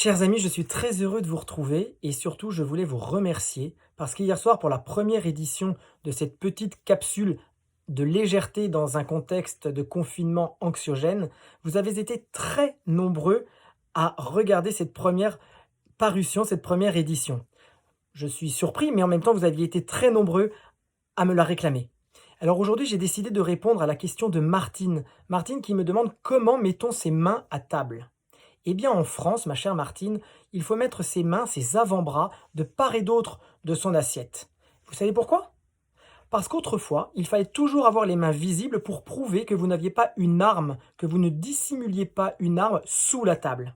Chers amis, je suis très heureux de vous retrouver et surtout je voulais vous remercier parce qu'hier soir pour la première édition de cette petite capsule de légèreté dans un contexte de confinement anxiogène, vous avez été très nombreux à regarder cette première parution, cette première édition. Je suis surpris, mais en même temps vous aviez été très nombreux à me la réclamer. Alors aujourd'hui j'ai décidé de répondre à la question de Martine. Martine qui me demande comment mettons ses mains à table. Eh bien, en France, ma chère Martine, il faut mettre ses mains, ses avant-bras, de part et d'autre de son assiette. Vous savez pourquoi? Parce qu'autrefois, il fallait toujours avoir les mains visibles pour prouver que vous n'aviez pas une arme, que vous ne dissimuliez pas une arme sous la table.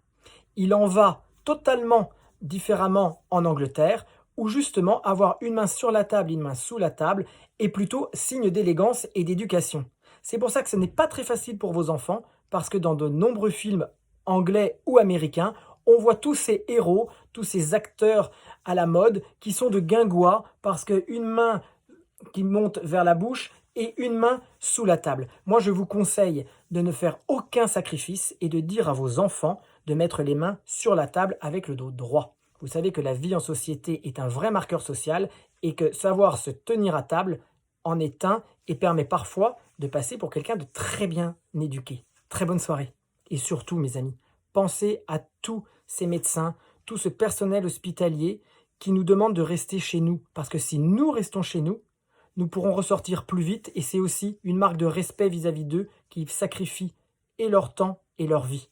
Il en va totalement différemment en Angleterre, où justement avoir une main sur la table, une main sous la table est plutôt signe d'élégance et d'éducation. C'est pour ça que ce n'est pas très facile pour vos enfants, parce que dans de nombreux films anglais ou américains, on voit tous ces héros, tous ces acteurs à la mode qui sont de guingois parce qu'une main qui monte vers la bouche et une main sous la table. Moi, je vous conseille de ne faire aucun sacrifice et de dire à vos enfants de mettre les mains sur la table avec le dos droit. Vous savez que la vie en société est un vrai marqueur social et que savoir se tenir à table en est un et permet parfois de passer pour quelqu'un de très bien éduqué. Très bonne soirée. Et surtout, mes amis, pensez à tous ces médecins, tout ce personnel hospitalier qui nous demande de rester chez nous. Parce que si nous restons chez nous, nous pourrons ressortir plus vite et c'est aussi une marque de respect vis-à-vis d'eux qui sacrifient et leur temps et leur vie.